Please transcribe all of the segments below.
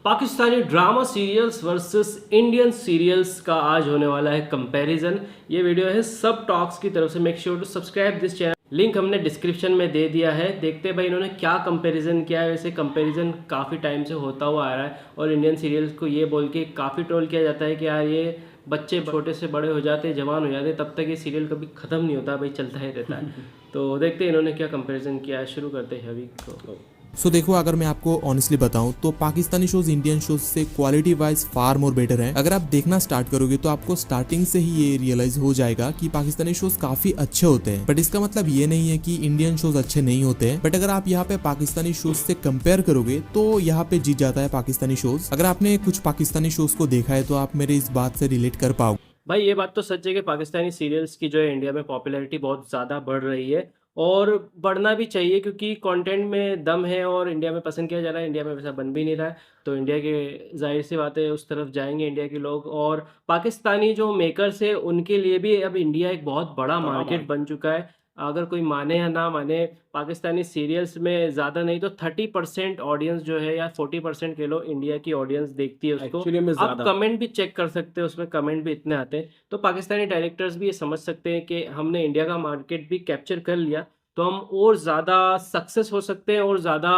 Pakistani drama serials versus Indian serials का आज होने वाला है कंपैरिजन। ये वीडियो है सब टॉक्स की तरफ से। Make sure to subscribe this channel, link हमने डिस्क्रिप्शन में दे दिया है। देखते हैं भाई इन्होंने क्या कंपैरिजन किया है। वैसे कंपैरिजन काफ़ी टाइम से होता हुआ आ रहा है और इंडियन सीरियल्स को ये बोल के काफ़ी ट्रोल किया जाता है कि यार ये बच्चे छोटे से बड़े हो जाते, जवान हो जाते, तब तक ये सीरियल कभी ख़त्म नहीं होता भाई, चलता ही रहता है। तो देखते हैं इन्होंने क्या कंपैरिजन किया है। शुरू करते हैं अभी को। सो देखो, अगर मैं आपको ऑनेस्टली बताऊं तो पाकिस्तानी शोज इंडियन शोज से क्वालिटी वाइज फार मोर बेटर है। अगर आप देखना स्टार्ट करोगे तो आपको स्टार्टिंग से ही ये रियलाइज हो जाएगा कि पाकिस्तानी शोज काफी अच्छे होते हैं। बट इसका मतलब ये नहीं है कि इंडियन शोज अच्छे नहीं होते हैं। बट अगर आप यहाँ पे पाकिस्तानी शोज से कंपेयर करोगे तो यहाँ पे जीत जाता है पाकिस्तानी शोज। अगर आपने कुछ पाकिस्तानी शोज को देखा है तो आप मेरे इस बात से रिलेट कर पाओगे। भाई ये बात तो सच है कि पाकिस्तानी सीरियल्स की जो है इंडिया में पॉपुलैरिटी बहुत ज़्यादा बढ़ रही है और बढ़ना भी चाहिए, क्योंकि कंटेंट में दम है और इंडिया में पसंद किया जा रहा है। इंडिया में वैसा बन भी नहीं रहा है, तो इंडिया के जाहिर सी बात है उस तरफ जाएंगे इंडिया के लोग। और पाकिस्तानी जो मेकर्स है उनके लिए भी अब इंडिया एक बहुत बड़ा मार्केट बन चुका है। अगर कोई माने या ना माने, पाकिस्तानी सीरियल्स में ज़्यादा नहीं तो 30% ऑडियंस जो है या 40% के लोग इंडिया की ऑडियंस देखती है उसको। आप कमेंट भी चेक कर सकते हैं, उसमें कमेंट भी इतने आते हैं। तो पाकिस्तानी डायरेक्टर्स भी ये समझ सकते हैं कि हमने इंडिया का मार्केट भी कैप्चर कर लिया तो हम और ज़्यादा सक्सेस हो सकते हैं और ज़्यादा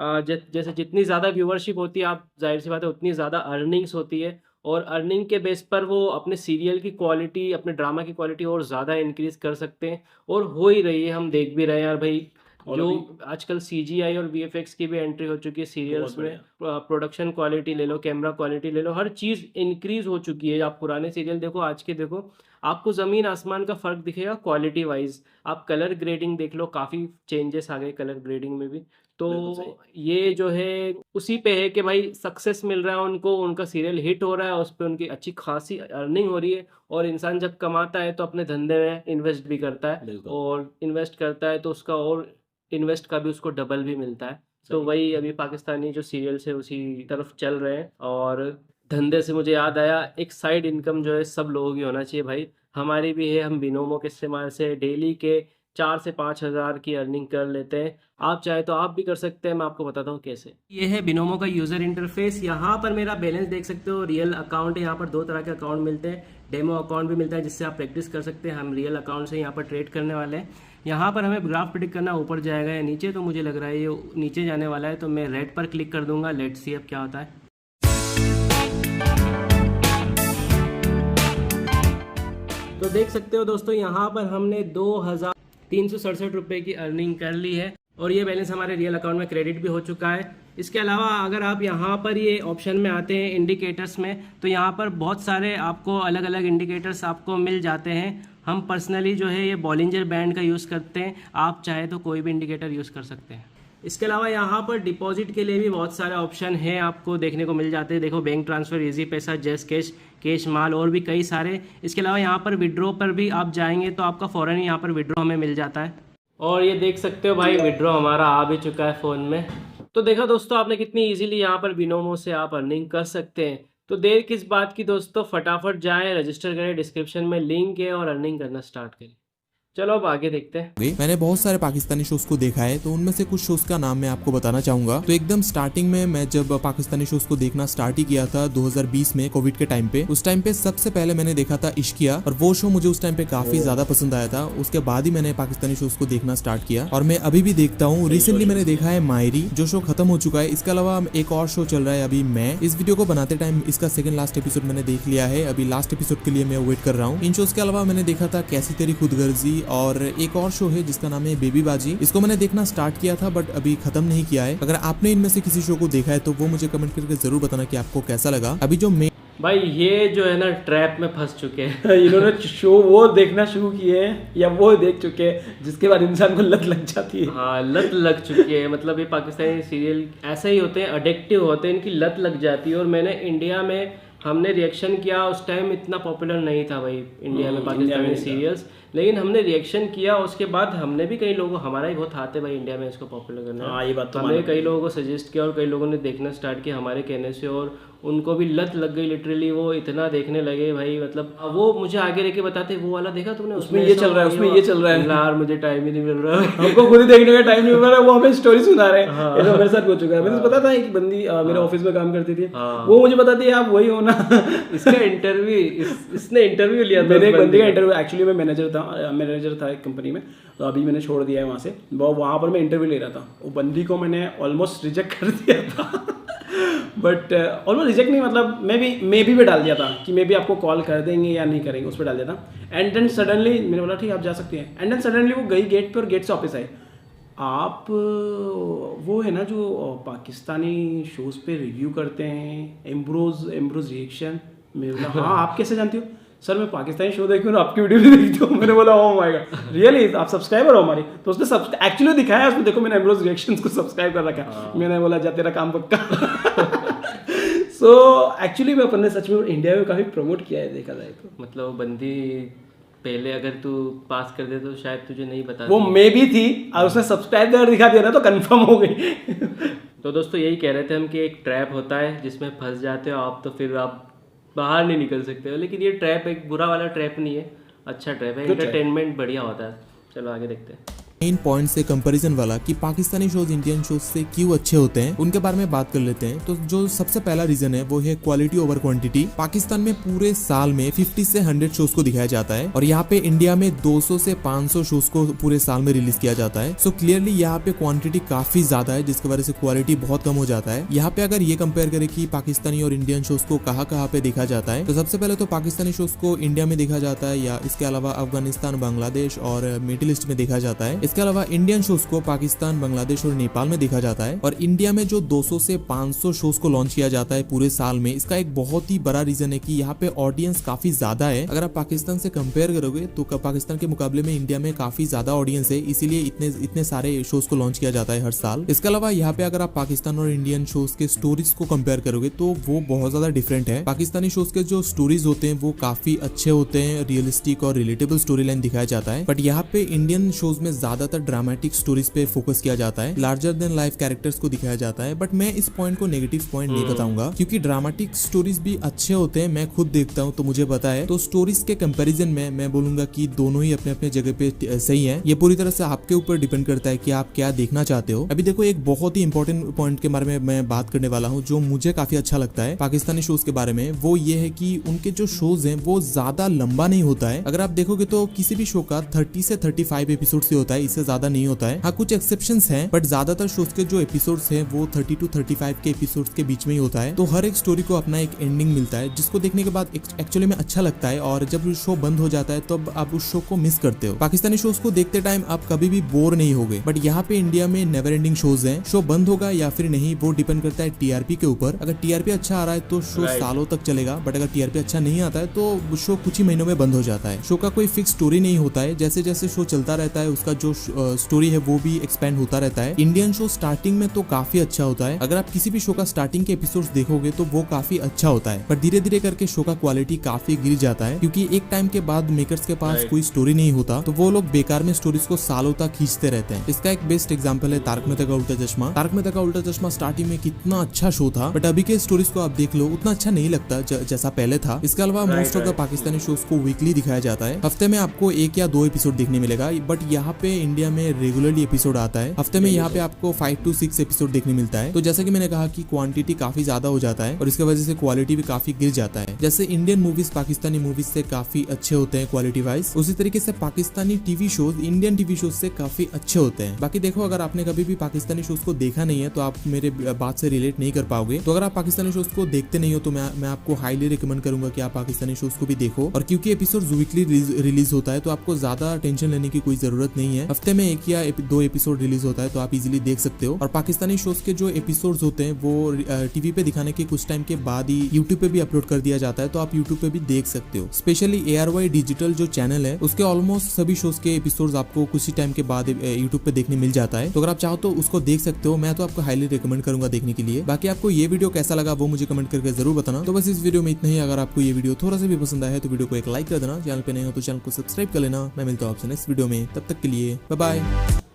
जैसे जितनी ज़्यादा व्यूवरशिप होती है, आप जाहिर सी बात है उतनी ज़्यादा अर्निंग्स होती है और अर्निंग के बेस पर वो अपने सीरियल की क्वालिटी, अपने ड्रामा की क्वालिटी और ज़्यादा इंक्रीज कर सकते हैं। और हो ही रही है, हम देख भी रहे हैं यार भाई। जो आजकल CGI और VFX की भी एंट्री हो चुकी है सीरियल्स में। प्रोडक्शन क्वालिटी ले लो, कैमरा क्वालिटी ले लो, हर चीज़ इंक्रीज हो चुकी है। आप पुराने सीरियल देखो, आज के देखो, आपको ज़मीन आसमान का फ़र्क दिखेगा क्वालिटी वाइज। आप कलर ग्रेडिंग देख लो, काफ़ी चेंजेस आ गए कलर ग्रेडिंग में भी। तो ये जो है उसी पे है कि भाई सक्सेस मिल रहा है उनको, उनका सीरियल हिट हो रहा है, उस पर उनकी अच्छी खासी अर्निंग हो रही है। और इंसान जब कमाता है तो अपने धंधे में इन्वेस्ट भी करता है और इन्वेस्ट करता है तो उसका और इन्वेस्ट का भी उसको डबल भी मिलता है। तो वही अभी पाकिस्तानी जो सीरियल्स है उसी तरफ चल रहे हैं। और धंधे से मुझे याद आया, एक साइड इनकम जो है सब लोगों की होना चाहिए भाई। हमारी भी है, हम बिनोमो के इस्तेमाल से डेली के 4 से 5 हज़ार की अर्निंग कर लेते हैं। आप चाहे तो आप भी कर सकते हैं, मैं आपको बताता हूँ कैसे। ये है बिनोमो का यूज़र इंटरफेस। यहाँ पर मेरा बैलेंस देख सकते हो, रियल अकाउंट है। यहाँ पर 2 तरह के अकाउंट मिलते हैं, डेमो अकाउंट भी मिलता है जिससे आप प्रैक्टिस कर सकते हैं। हम रियल अकाउंट से यहाँ पर ट्रेड करने वाले हैं। यहाँ पर हमें ग्राफ प्रेडिक्ट करना ऊपर जाएगा या नीचे, तो मुझे लग रहा है ये नीचे जाने वाला है, तो मैं रेड पर क्लिक कर दूंगा। लेट्स सी अब क्या होता है। तो देख सकते हो दोस्तों, यहाँ पर हमने 2367 रुपये की अर्निंग कर ली है और ये बैलेंस हमारे रियल अकाउंट में क्रेडिट भी हो चुका है। इसके अलावा अगर आप यहाँ पर ये ऑप्शन में आते हैं इंडिकेटर्स में, तो यहाँ पर बहुत सारे आपको अलग अलग इंडिकेटर्स आपको मिल जाते हैं। हम पर्सनली जो है ये बॉलिंजर बैंड का यूज़ करते हैं, आप चाहे तो कोई भी इंडिकेटर यूज़ कर सकते हैं। इसके अलावा यहाँ पर डिपॉजिट के लिए भी बहुत सारे ऑप्शन हैं आपको देखने को मिल जाते हैं। देखो, बैंक ट्रांसफ़र, इजी पैसा, जस्ट कैश, कैश माल और भी कई सारे। इसके अलावा यहाँ पर विड्रॉ पर भी आप जाएंगे तो आपका फ़ौरन ही यहाँ पर विड्रॉ हमें मिल जाता है। और ये देख सकते हो भाई, विड्रॉ हमारा आ भी चुका है फ़ोन में। तो देखा दोस्तों आपने कितनी ईजिली यहाँ पर बिनोमो से आप अर्निंग कर सकते हैं। तो देर किस बात की दोस्तों, फटाफट जाएं, रजिस्टर करें, डिस्क्रिप्शन में लिंक है और अर्निंग करना स्टार्ट करें। चलो अब आगे देखते हैं। मैंने बहुत सारे पाकिस्तानी शोज को देखा है, तो उनमें से कुछ शोज का नाम मैं आपको बताना चाहूंगा। तो एकदम स्टार्टिंग में मैं जब पाकिस्तानी शोज को देखना स्टार्ट ही किया था 2020 में, कोविड के टाइम पे, उस टाइम पे सबसे पहले मैंने देखा था इश्किया, और वो शो मुझे उस टाइम पे काफी ज्यादा पसंद आया था। उसके बाद ही मैंने पाकिस्तानी शोज को देखना स्टार्ट किया और मैं अभी भी देखता हूँ। रिसेंटली मैंने देखा है मायरी, जो शो खत्म हो चुका है। इसके अलावा एक और शो चल रहा है अभी मैं। इस वीडियो को बनाते टाइम इसका सेकंड लास्ट एपिसोड मैंने देख लिया है, अभी लास्ट एपिसोड के लिए मैं वेट कर रहा हूँ। इन शोज के अलावा मैंने देखा था कैसी तेरी खुदगर्जी, और एक शो है जिसका नाम है बेबी बाजी। इसको मैंने देखना स्टार्ट किया था बट अभी खत्म नहीं किया है। अगर आपने इनमें से किसी शो को देखा है तो वो मुझे कमेंट करके जरूर बताना कि आपको कैसा लगा। अभी जो भाई ये जो है ना ट्रैप में फंस चुके हैं इन्होंने शो वो देखना शुरू किए हैं या वो देख चुके हैं जिसके बाद इंसान को लत लग जाती है। हाँ, लत लग चुकी है। मतलब ये पाकिस्तानी सीरियल ऐसे ही होते हैं, अडिक्टिव होते हैं, इनकी लत लग जाती है। और मैंने इंडिया में हमने रिएक्शन किया, उस टाइम इतना पॉपुलर नहीं था भाई इंडिया में पाकिस्तानी सीरियल्स, लेकिन हमने रिएक्शन किया। उसके बाद हमने भी कई लोगों, हमारा ही बहुत हाथ है भाई इंडिया में इसको पॉपुलर करना। ये बात तो हमने कई लोगों को सजेस्ट किया और कई लोगों ने देखना स्टार्ट किया हमारे कहने से, और उनको भी लत लग गई लिटरली, वो इतना देखने लगे भाई, मतलब वो मुझे आगे लेके बताते वो वाला देखा तूने, उसमें ये चल रहा है, उसमें ये चल रहा है यार मुझे टाइम ही नहीं मिल रहा है। हमको खुद ही देखने का टाइम नहीं मिल रहा है, वो हमें स्टोरी सुना रहे हैं। ऐसा मेरे साथ हो चुका है। मुझे पता था एक बंदी मेरे ऑफिस में काम करती थी, वो मुझे बताती है आप वही हो ना। इसका इंटरव्यू इसने इंटरव्यू लिया था, मैंने एक बंदी का इंटरव्यू, एक्चुअली मैं मैनेजर था एक कंपनी में, तो अभी मैंने छोड़ दिया है वहाँ से। वहाँ पर मैं इंटरव्यू ले रहा था, वो बंदी को मैंने ऑलमोस्ट रिजेक्ट कर दिया था। बट ऑलमोस्ट रिजेक्ट नहीं, मतलब मे बी पे डाल दिया था कि मे बी आपको कॉल कर देंगे या नहीं करेंगे, उस पर डाल दिया था। एंड देन सडनली मैंने बोला ठीक है आप जा सकते हैं, एंड देन सडनली वो गई गेट पे और गेट से वापस आए, आप वो है ना जो पाकिस्तानी शोज़ पे रिव्यू करते हैं, एम्ब्रोज रिएक्शन। मैं बोला हाँ आप कैसे जानती हो? सर मैं पाकिस्तानी शो देखती हूँ, आपकी वीडियो भी देखती हूँ। मैंने बोला ओह माय गॉड रियली, आप सब्सक्राइबर हो हमारी? तो उसने एक्चुअली दिखाया उसमें, देखो मैंने एम्ब्रोज रिएक्शंस को सब्सक्राइब कर रखा। मैंने बोला जा तेरा काम पक्का। सो एक्चुअली मैं अपन ने सच में इंडिया में काफ़ी प्रमोट किया है देखा जाए तो। मतलब बंदी पहले अगर तू पास कर दे तो शायद तुझे नहीं बता, वो मे भी थी और उसने सब्सक्राइब कर दिखा दिया ना तो कंफर्म हो गई। तो दोस्तों यही कह रहे थे हम कि एक ट्रैप होता है जिसमें फंस जाते हो आप, तो फिर आप बाहर नहीं निकल सकते हो। लेकिन ये ट्रैप एक बुरा वाला ट्रैप नहीं है, अच्छा ट्रैप है, एंटरटेनमेंट बढ़िया होता है। चलो आगे देखते हैं। मेन पॉइंट से कंपैरिजन वाला कि पाकिस्तानी शोज इंडियन शोज से क्यों अच्छे होते हैं, उनके बारे में बात कर लेते हैं। तो जो सबसे पहला रीजन है वो है क्वालिटी ओवर क्वांटिटी। पाकिस्तान में पूरे साल में 50 से 100 शोज को दिखाया जाता है और यहाँ पे इंडिया में 200 से 500 शोज को पूरे साल में रिलीज किया जाता है। सो क्लियरली यहाँ पे क्वांटिटी काफी ज्यादा है, जिसकी वजह से क्वालिटी बहुत कम हो जाता है। यहाँ पे अगर ये कंपेयर करें कि पाकिस्तानी और इंडियन शोज को कहाँ पे देखा जाता है, तो सबसे पहले तो पाकिस्तानी शोज को इंडिया में देखा जाता है, या इसके अलावा अफगानिस्तान, बांग्लादेश और मिडिल ईस्ट में देखा जाता है। इसके अलावा इंडियन शोज को पाकिस्तान, बांग्लादेश और नेपाल में देखा जाता है। और इंडिया में जो 200 से 500 शोज को लॉन्च किया जाता है पूरे साल में, इसका एक बहुत ही बड़ा रीजन है कि यहाँ पे ऑडियंस काफी ज्यादा है। अगर आप पाकिस्तान से कंपेयर करोगे तो पाकिस्तान के मुकाबले में इंडिया में काफी ज्यादा ऑडियंस है, इसीलिए इतने सारे शोज को लॉन्च किया जाता है हर साल। इसके अलावा यहाँ पे अगर आप पाकिस्तान और इंडियन शोज के स्टोरीज को कंपेयर करोगे तो वो बहुत ज्यादा डिफरेंट है। पाकिस्तानी शोज के जो स्टोरीज होते हैं वो काफी अच्छे होते हैं, रियलिस्टिक और रिलेटेबल स्टोरी लाइन दिखाया जाता है। बट यहाँ पे इंडियन शोज में ज्यादातर ड्रामेटिक स्टोरीज पे फोकस किया जाता है, लार्जर देन लाइफ कैरेक्टर्स को दिखाया जाता है। बट मैं इस पॉइंट को नेगेटिव पॉइंट नहीं बताऊंगा, क्योंकि ड्रामेटिक स्टोरीज भी अच्छे होते हैं, मैं खुद देखता हूँ तो मुझे पता है। तो स्टोरीज के कंपैरिजन में मैं बोलूंगा कि दोनों ही अपने अपने जगह पे सही है। ये पूरी तरह से आपके ऊपर डिपेंड करता है कि आप क्या देखना चाहते हो। अभी देखो एक बहुत ही इंपॉर्टेंट पॉइंट के बारे में मैं बात करने वाला हूँ जो मुझे काफी अच्छा लगता है पाकिस्तानी शोज के बारे में। वो ये है कि उनके जो शोज हैं वो ज्यादा लंबा नहीं होता है। अगर आप देखोगे तो किसी भी शो का 30 से 35 एपिसोड से होता है, इससे ज्यादा नहीं होता है। हाँ कुछ एक्सेप्शंस हैं, बट ज्यादातर शोज के जो एपिसोड्स हैं वो 30 to 35 के एपिसोड्स के बीच में ही होता है। तो हर एक स्टोरी को अपना एक एंडिंग मिलता है, जिसको देखने के बाद एक्चुअली में अच्छा लगता है। और जब शो बंद हो जाता है तो आप उस शो को मिस करते हो। पाकिस्तानी शोज को देखते टाइम आप कभी भी बोर नहीं होगे, बट यहाँ पे इंडिया में नेवर एंडिंग शोज हैं। शो बंद होगा या फिर नहीं वो डिपेंड करता है टीआरपी के ऊपर। अगर टीआरपी अच्छा आ रहा है तो शो सालों तक चलेगा, बट अगर टीआरपी अच्छा नहीं आता है तो शो कुछ ही महीनों में बंद हो जाता है। शो का कोई फिक्स स्टोरी नहीं होता है, जैसे जैसे शो चलता रहता है उसका जो स्टोरी है वो भी एक्सपेंड होता रहता है। इंडियन शो स्टार्टिंग में तो काफी अच्छा होता है, अगर आप किसी भी शो का स्टार्टिंग के एपिसोड्स देखोगे तो वो काफी अच्छा होता है, पर धीरे धीरे करके शो का क्वालिटी काफी गिर जाता है, क्योंकि एक टाइम के बाद मेकर्स के पास कोई स्टोरी नहीं होता, तो वो लोग बेकार में स्टोरीज को सालों तक खींचते रहते हैं। इसका एक बेस्ट एग्जांपल है तारक मेहता का उल्टा चश्मा। तारक मेहता का उल्टा चश्मा स्टार्टिंग में कितना अच्छा शो था, बट अभी के स्टोरीज को आप देख लो उतना अच्छा नहीं लगता जैसा पहले था। इसके अलावा most of the Pakistani shows को वीकली दिखाया जाता है, हफ्ते में आपको 1 या 2 एपिसोड देखने मिलेगा, बट यहाँ पे इंडिया में रेगुलरली एपिसोड आता है। हफ्ते में यहाँ पे आपको 5 to 6 एपिसोड देखने मिलता है। तो जैसा कि मैंने कहा कि क्वांटिटी काफी ज्यादा हो जाता है और इसकी वजह से क्वालिटी भी काफी गिर जाता है। जैसे इंडियन मूवीज पाकिस्तानी मूवीज से काफी अच्छे होते हैं क्वालिटी वाइज, उसी तरीके से Pakistani TV shows Indian TV shows से काफी अच्छे होते हैं। बाकी देखो अगर आपने कभी भी पाकिस्तानी शोज को देखा नहीं है तो आप मेरे बात से रिलेट नहीं कर पाओगे। तो अगर आप पाकिस्तानी शोज को देखते नहीं हो तो मैं आपको हाईली रिकमेंड करूंगा कि आप पाकिस्तानी शोज को भी देखो। और क्योंकि एपिसोड वीकली रिलीज होता है तो आपको ज्यादा टेंशन लेने की कोई जरूरत नहीं है। हफ्ते में 1 या 2 एपिसोड रिलीज होता है तो आप इजीली देख सकते हो। और पाकिस्तानी शोज के जो एपिसोड्स होते हैं वो टीवी पे दिखाने के कुछ टाइम के बाद ही यूट्यूब पे भी अपलोड कर दिया जाता है, तो आप यूट्यूब पे भी देख सकते हो। स्पेशली ARY डिजिटल जो चैनल है उसके ऑलमोस्ट सभी शोज के एपिसोड्स आपको कुछ ही टाइम के बाद यूट्यूब पे देखने मिल जाता है, तो अगर आप चाहो तो उसको देख सकते हो। मैं तो आपको हाईली रिकमेंड करूंगा देखने के लिए। बाकी आपको ये वीडियो कैसा लगा वो मुझे कमेंट करके जरूर बताना। तो बस इस वीडियो में इतना ही। अगर आपको ये वीडियो थोड़ा सा भी पसंद आया है तो वीडियो को एक लाइक कर देना, चैनल पे नए हो तो चैनल को सब्सक्राइब कर लेना। मैं मिलता हूँ आपसे नेक्स्ट वीडियो में, तब तक के लिए बाय बाय।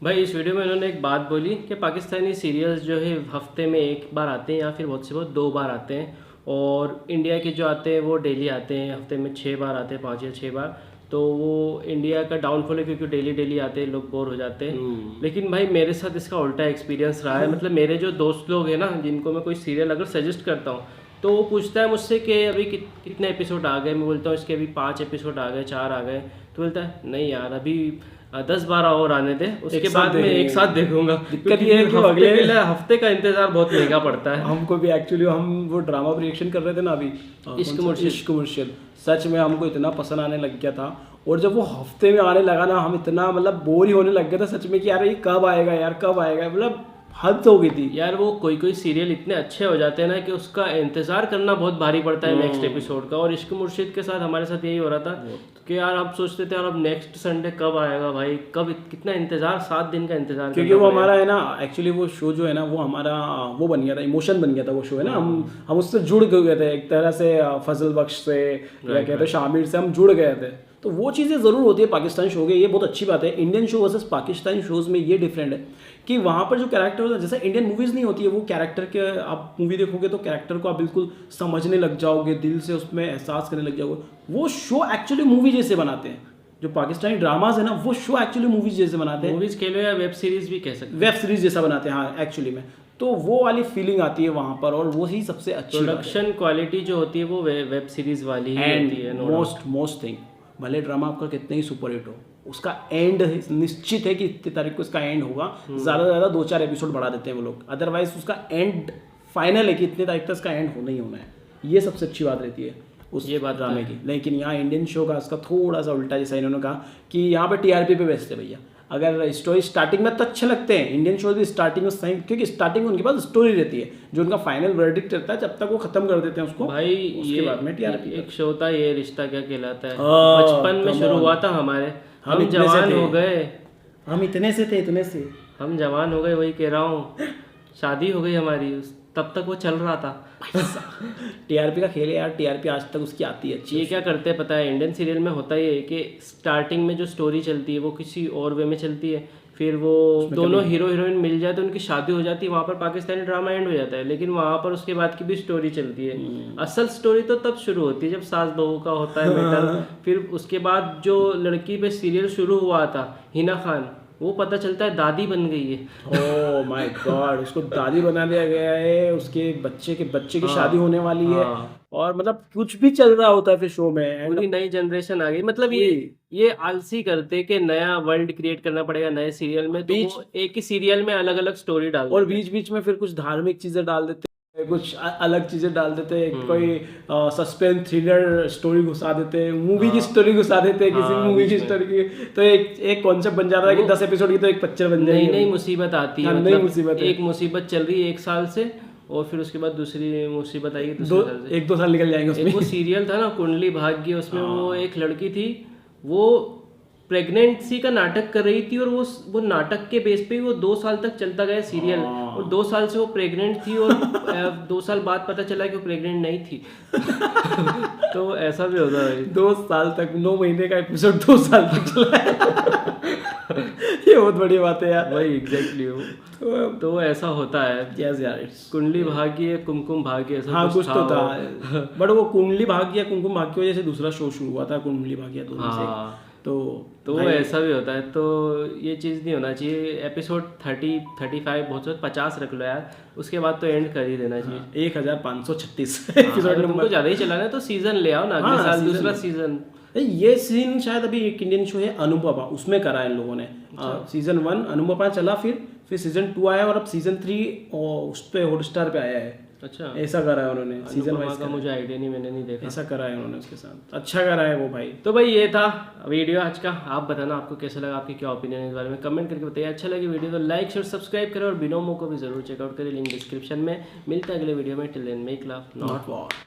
भाई इस वीडियो में इन्होंने एक बात बोली कि पाकिस्तानी सीरियल्स जो है हफ्ते में 1 बार आते हैं या फिर बहुत से बहुत 2 बार आते हैं, और इंडिया के जो आते हैं वो डेली आते हैं, हफ्ते में 6 बार आते हैं, 5 या 6 बार। तो वो इंडिया का डाउनफॉल है क्योंकि डेली डेली आते हैं, लोग बोर हो जाते हैं। लेकिन भाई मेरे साथ इसका उल्टा एक्सपीरियंस रहा है। मतलब मेरे जो दोस्त लोग हैं ना, जिनको मैं कोई सीरियल अगर सजेस्ट करता हूँ तो वो पूछता है मुझसे कि अभी कितने एपिसोड आ गए। मैं बोलता हूँ इसके अभी 5 एपिसोड आ गए, 4 आ गए। तो बोलता है नहीं यार अभी 10-12 और आने दे, उसके बाद मैं एक साथ देखूंगा। दिक्कत ये है कि अगले हफ्ते का इंतजार बहुत महंगा पड़ता है। हमको भी एक्चुअली हम वो ड्रामा पर रिएक्शन कर रहे थे ना अभी, इश्क मुर्शिद, सच में हमको इतना पसंद आने लग गया था। और जब वो हफ्ते में आने लगा ना, हम इतना मतलब बोर ही होने लग गया था सच में कि यार ये कब आएगा यार, कब आएगा, मतलब हद हो गई थी यार। वो कोई सीरियल इतने अच्छे हो जाते हैं ना कि उसका इंतजार करना बहुत भारी पड़ता है नेक्स्ट एपिसोड का। और इश्क मुर्शिद के साथ हमारे साथ यही हो रहा था कि यार आप सोचते थे यार अब नेक्स्ट संडे कब आएगा भाई, कब, कितना इंतजार, 7 दिन का इंतजार। क्योंकि वो हमारा है ना, एक्चुअली वो शो जो है ना वो हमारा वो बन गया था, इमोशन बन गया था वो शो है ना। हम उससे जुड़ गए थे एक तरह से, फजल बख्श से या कहते हैं शामिर से हम जुड़ गए थे। तो वो चीज़ें ज़रूर होती है पाकिस्तानी शो के, ये बहुत अच्छी बात है। Indian show versus Pakistani shows में ये डिफरेंट है कि वहाँ पर जो कैरेक्टर होता है, जैसे इंडियन मूवीज़ नहीं होती है, वो कैरेक्टर के आप मूवी देखोगे तो कैरेक्टर को आप बिल्कुल समझने लग जाओगे, दिल से उसमें एहसास करने लग जाओगे। वो शो एक्चुअली मूवी जैसे बनाते हैं। जो पाकिस्तानी ड्रामाज है ना, वो शो एक्चुअली मूवीज जैसे बनाते हैं। मूवीज खेलो या वेब सीरीज भी कह सकते हैं, वेब सीरीज जैसा बनाते हैं हाँ एक्चुअली में। तो वो वाली फीलिंग आती है वहाँ पर, और वो ही सबसे अच्छी प्रोडक्शन क्वालिटी जो होती है वो वेब सीरीज वाली ही होती है। मोस्ट थिंग, भले ड्रामा आपका कितने ही सुपर हिट हो, उसका एंड निश्चित है कि इतनी तारीख को इसका एंड होगा। ज़्यादा से ज़्यादा 2-4 एपिसोड बढ़ा देते हैं वो लोग, अदरवाइज उसका एंड फाइनल है कि इतने तारीख तक इसका एंड होना ही होना है। ये सबसे अच्छी बात रहती है उस ये बात ड्रामे की। लेकिन यहाँ इंडियन शो का इसका थोड़ा सा उल्टा, जैसा इन्होंने कहा कि यहाँ पर TRP पे बेचते भैया। अगर स्टोरी स्टार्टिंग में तो अच्छे लगते हैं इंडियन शो भी, स्टार्टिंग में सही, क्योंकि स्टार्टिंग में उनके पास स्टोरी रहती है, जो उनका फाइनल वर्डिक्ट रहता है, जब तक वो खत्म कर देते हैं उसको भाई। उसके बाद में TRP एक शो था ये रिश्ता क्या कहलाता है, बचपन में शुरू हुआ था हमारे। हम जवान हो गए, हम इतने से थे, हम जवान हो गए, वही कह रहा हूँ। शादी हो गई हमारी, तब तक वो चल रहा था। TRP का खेल है यार, TRP आज तक उसकी आती है अच्छी। ये क्या करते हैं पता है, इंडियन सीरियल में होता ही है कि स्टार्टिंग में जो स्टोरी चलती है वो किसी और वे में चलती है, फिर वो दोनों हीरो हीरोइन मिल जाए तो उनकी शादी हो जाती है, वहाँ पर पाकिस्तानी ड्रामा एंड हो जाता है। लेकिन वहाँ पर उसके बाद की भी स्टोरी चलती है। असल स्टोरी तो तब शुरू होती है जब सास बहू का होता है मैटर। फिर उसके बाद जो लड़की पे सीरियल शुरू हुआ था हिना खान, वो पता चलता है दादी बन गई है। ओह माय गॉड, उसको दादी बना दिया गया है, उसके बच्चे की शादी होने वाली है, और मतलब कुछ भी चल रहा होता है फिर शो में। पूरी नई जनरेशन आ गई। मतलब ये आलसी करते कि नया वर्ल्ड क्रिएट करना पड़ेगा नए सीरियल में, तो वो एक ही सीरियल में अलग अलग स्टोरी डाल, और बीच बीच में फिर कुछ धार्मिक चीजें डाल देते हैं, कुछ अलग चीजें डाल देते हैं, कोई सस्पेंस थ्रिलर स्टोरी घुसा देते हैं, मूवी की स्टोरी घुसा देते हैं, किसी मूवी की स्टोरी की। तो एक कॉन्सेप्ट बन जाता है कि 10 एपिसोड की तो एक पिक्चर बन जाएगी। नई मुसीबत आती है, नई मुसीबत, एक मुसीबत चल रही है 1 साल से, और फिर उसके बाद दूसरी मुसीबत आएगी 1-2 साल निकल जाएंगे उसमें। एक वो सीरियल था ना कुंडली भाग्य, उसमें वो एक लड़की थी, वो प्रेगनेंसी का नाटक कर रही थी, और वो नाटक के बेस पे वो 2 साल तक चलता गया सीरियल, और 2 साल से वो प्रेग्नेंट थी, और 2 साल बाद पता चला कि वो प्रेग्नेंट नहीं थी। तो ऐसा भी होता है। 2 साल तक, 9 महीने का एपिसोड 2 साल तक चला। ये बहुत बड़ी बात है यार। वही एग्जैक्टली हो। तो ऐसा होता है। यस यार, कुंडली भाग्य, कुमकुम भाग्य, ऐसा हाँ कुछ तो था। बट वो कुंडली भाग्य, कुमकुम भाग्य की वजह से दूसरा शो शुरू हुआ था, कुंडली भाग्य दोनों से। तो ऐसा भी होता है। तो ये चीज़ नहीं होना चाहिए। एपिसोड 30-35 बहुत 50 रख लो यार, उसके बाद तो एंड कर ही देना चाहिए। 1536 एपिसोड नंबर ज़्यादा ही चलाना है तो सीजन ले आओ ना, अगले साल दूसरा सीजन। ये सीन शायद अभी एक इंडियन शो है अनुपमा, उसमें करा है इन लोगों ने। सीजन 1 अनुपमा चला, फिर सीजन 2 आया, और अब सीजन 3 उस पे हॉटस्टार पे आया है। अच्छा, ऐसा करा है उन्होंने सीजन वाइज का मुझे आइडिया नहीं, मैंने नहीं देखा। ऐसा करा है उन्होंने उसके साथ, अच्छा करा है वो भाई। तो भाई ये था वीडियो आज का। आप बताना आपको कैसा लगा, आपकी क्या ओपिनियन है इस बारे में, कमेंट करके बताइए। अच्छा लगे वीडियो तो लाइक शेयर सब्सक्राइब करें, और बिनोमो को भी जरूर चेकआउट करें, लिंक डिस्क्रिप्शन में। मिलता है अगले वीडियो में। Till then make love not war.